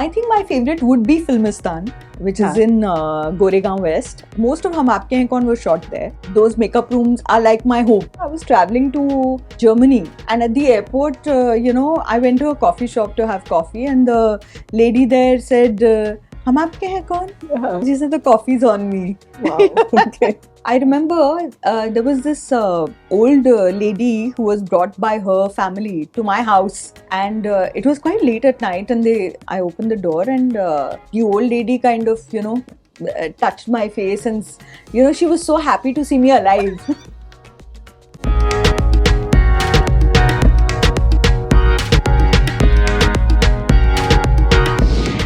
I think my favorite would be Filmistan, which is in Goregaon West. Most of Hum Aapke Hai Koun was shot there. Those makeup rooms are like my home. I was traveling to Germany, and at the airport, I went to a coffee shop to have coffee, and the lady there said, Hum Aapke Hai Koun? She said, the coffee's on me. Wow. Okay. I remember there was this old lady who was brought by her family to my house, and it was quite late at night, and I opened the door, and the old lady kind of touched my face, and she was so happy to see me alive.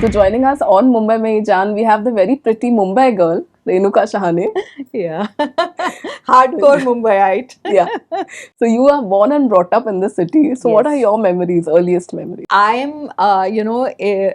So joining us on Mumbai Mein Jaan, we have the very pretty Mumbai girl, Renuka Shahane. Yeah. Hardcore Mumbaiite. Yeah. So you are born and brought up in the city. So what are your memories, earliest memories? I am,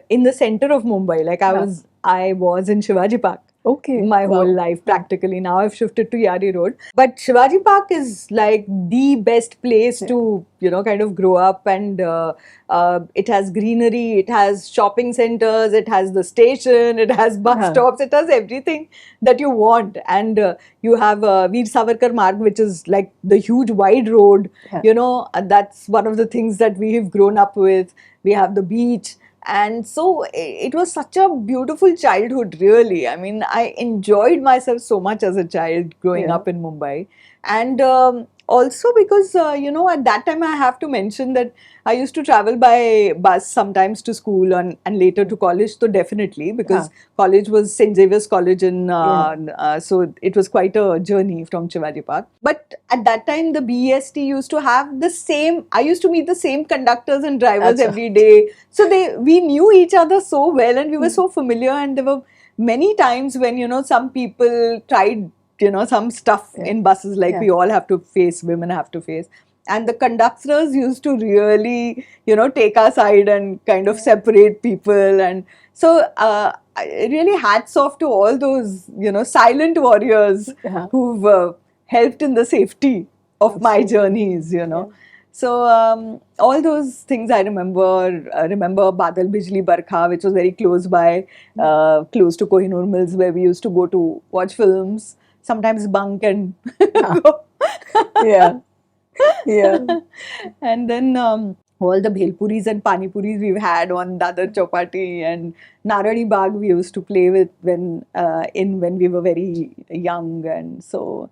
in the center of Mumbai. Like I was in Shivaji Park. Okay. My whole life practically. Now I've shifted to Yari Road. But Shivaji Park is like the best place to, kind of grow up, and it has greenery, it has shopping centers, it has the station, it has bus stops, it has everything that you want. And you have Veer Savarkar Marg, which is like the huge wide road. That's one of the things that we have grown up with. We have the beach. And so it was such a beautiful childhood, really. I mean, I enjoyed myself so much as a child growing up in Mumbai. And also because, at that time I have to mention that I used to travel by bus sometimes to school and later to college. So definitely, because college was St. Xavier's College so it was quite a journey from Shivaji Park. But at that time, the BEST used to have I used to meet the same conductors and drivers every day. So we knew each other so well, and we were so familiar, and there were many times when, some people tried some stuff in buses, like we all have to face, women have to face. And the conductors used to really, take our side and kind of separate people. And so really hats off to all those, silent warriors who've helped in the safety of my journeys, So all those things I remember. Remember Badal Bijli Barkha, which was very close by, close to Kohinoor Mills, where we used to go to watch films. Sometimes bunk and go. And then all the bhelpuris and panipuris we've had on Dadar Chowpatty, and Narani Bagh we used to play with when we were very young, and so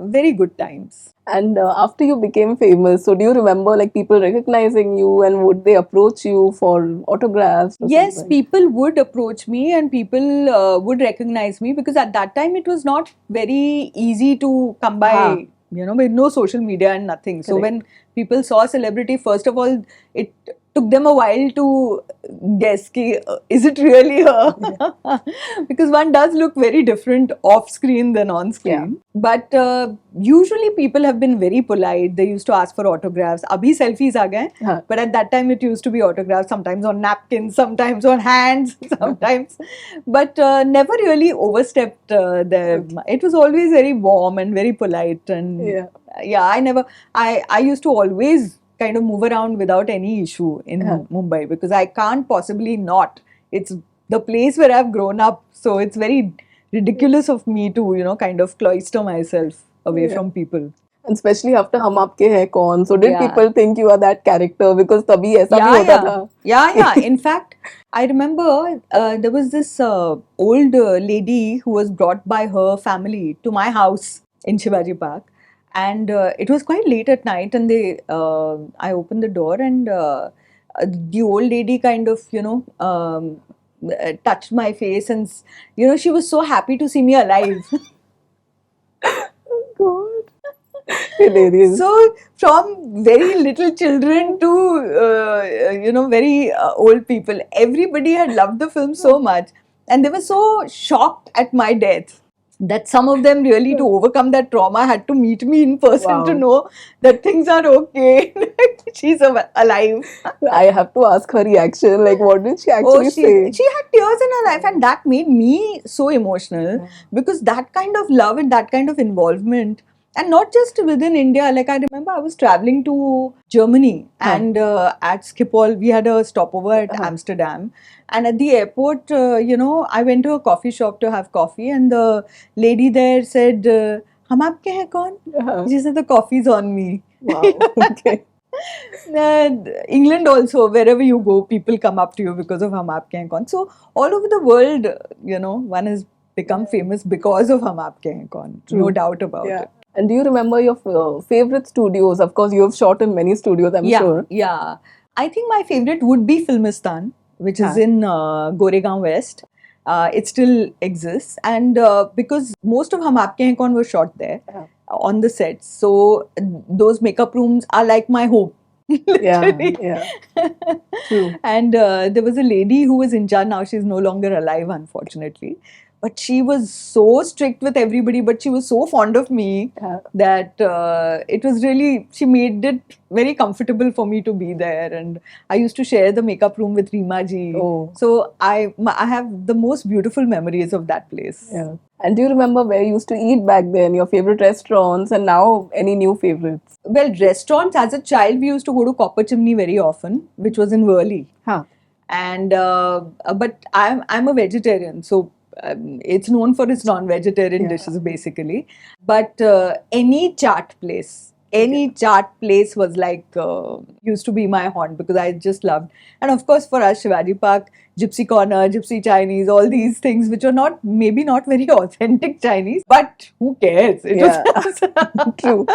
very good times. And after you became famous, so do you remember like people recognizing you, and would they approach you for autographs? Yes, something? People would approach me, and people would recognize me, because at that time it was not very easy to come by, with no social media and nothing. So when people saw a celebrity, first of all, it took them a while to guess, is it really her? Because one does look very different off screen than on screen. But usually people have been very polite. They used to ask for autographs. Abhi selfies aa gaye. But at that time it used to be autographs, sometimes on napkins, sometimes on hands, sometimes. But never really overstepped them. It was always very warm and very polite. And I used to always kind of move around without any issue in Mumbai, because I can't possibly not. It's the place where I've grown up, so it's very ridiculous of me to, kind of cloister myself away from people. And especially after Hum Aapke Hai Koun. So did people think you are that character? Because tabhi aisa bhi hota tha. Yeah. In fact, I remember there was this old lady who was brought by her family to my house in Shivaji Park. And it was quite late at night, and I opened the door, and the old lady kind of, touched my face, and, she was so happy to see me alive. God. Hilarious. So from very little children to, very old people, everybody had loved the film so much, and they were so shocked at my death that some of them really, to overcome that trauma, had to meet me in person to know that things are okay. She's alive. I have to ask her reaction. Like, what did she actually say? She had tears in her life, and that made me so emotional, because that kind of love and that kind of involvement, And not just within India. Like I remember I was traveling to Germany, and at Schiphol we had a stopover at Amsterdam. And at the airport, I went to a coffee shop to have coffee, and the lady there said, "Hum Aapke Hai Koun?" She said, "The coffee's on me." Wow. Okay. And England also, wherever you go, people come up to you because of Hum Aapke Hai Koun. So all over the world, one has become famous because of Hum Aapke Hai Koun. No doubt about it. And do you remember your favorite studios? Of course, you have shot in many studios, I'm sure. Yeah. I think my favorite would be Filmistan, which is in Goregaon West. It still exists, and because most of Hum Aapke Hai Kaun was shot there on the sets, so those makeup rooms are like my home. Literally. True. And there was a lady who was in Jaan. Now she's no longer alive, unfortunately. But she was so strict with everybody, but she was so fond of me that it was really, she made it very comfortable for me to be there. And I used to share the makeup room with Reema ji. So I have the most beautiful memories of that place. And do you remember where you used to eat back then, your favorite restaurants, and now any new favorites? Well, restaurants, as a child, we used to go to Copper Chimney very often, which was in Worli. And but I'm a vegetarian, so it's known for its non-vegetarian dishes basically. But any chaat place was like used to be my haunt because I just loved. And of course, for us, Shivaji Park, Gypsy Corner, Gypsy Chinese, all these things which are maybe not very authentic Chinese, but who cares? It was True.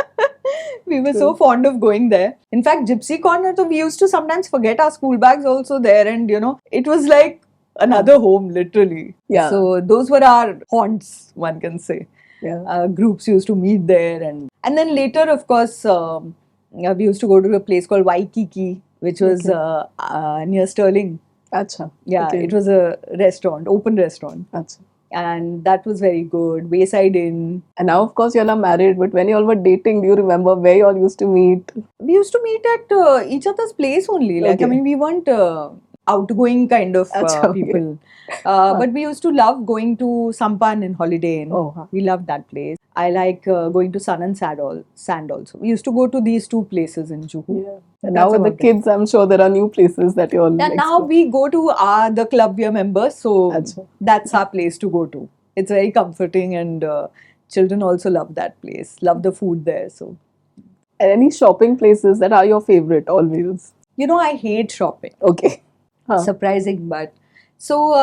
We were so fond of going there. In fact, Gypsy Corner, so we used to sometimes forget our school bags also there, and it was like another home, literally. So those were our haunts, one can say. Groups used to meet there, and then later, of course, we used to go to a place called Waikiki, which was near Stirling. It was a restaurant, open restaurant. And that was very good. Wayside Inn. And now, of course, you're not married, but when you all were dating, do you remember where you all used to meet? We used to meet at each other's place only. Like, I mean, we weren't outgoing kind of people. But we used to love going to Sampan in Holiday Inn. We loved that place. I like going to Sun and Sand also. We used to go to these two places in Juhu. And now with the kids, I'm sure there are new places that you all now we go to the club we are members, so that's our place to go to. It's very comforting, and children also love that place, love the food there. So, and any shopping places that are your favorite always? I hate shopping. Okay. Surprising, but so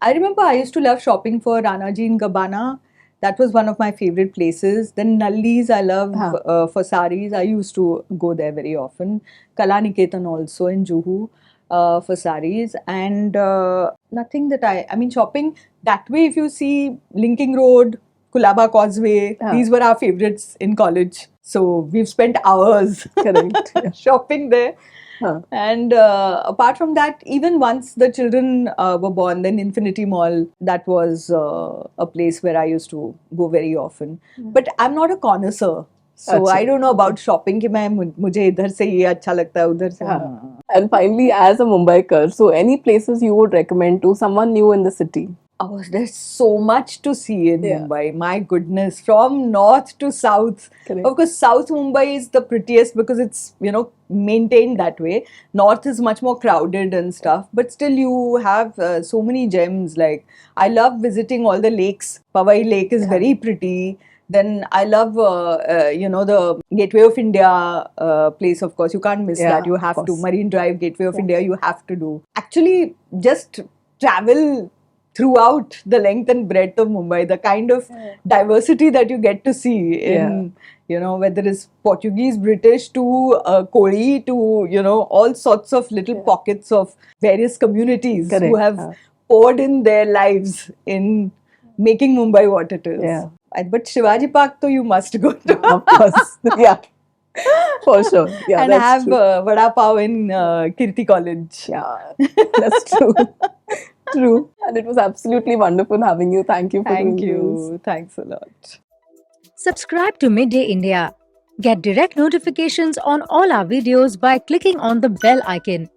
I remember I used to love shopping for Ranaji in Gabbana. That was one of my favorite places. Then Nalli's, I love for saris. I used to go there very often. Kala Niketan also in Juhu for saris. And nothing that I mean, shopping that way, if you see Linking Road, Kulaba Causeway, these were our favorites in college. So we've spent hours shopping there. And apart from that, even once the children were born, then Infinity Mall, that was a place where I used to go very often. But I'm not a connoisseur. So I don't know about shopping. Ki mujhe idhar se ye acha lagta hai, udhar se. And finally, as a Mumbaikar, so any places you would recommend to someone new in the city? Oh, there's so much to see in Mumbai. My goodness, from north to south. Of course, South Mumbai is the prettiest because it's, maintained that way. North is much more crowded and stuff. But still, you have so many gems. Like, I love visiting all the lakes. Powai Lake is very pretty. Then I love, the Gateway of India place, of course. You can't miss that. You have to. Marine Drive, Gateway of India, you have to do. Actually, just travel throughout the length and breadth of Mumbai, the kind of diversity that you get to see in, whether it's Portuguese, British to Koli to, all sorts of little pockets of various communities who have poured in their lives in making Mumbai what it is. But Shivaji Park, though, you must go to. Of course. For sure. And have Vada Pav in Kirti College. That's true. True. And it was absolutely wonderful having you. Thank you for doing this. Thanks a lot. Subscribe to Midday India. Get direct notifications on all our videos by clicking on the bell icon.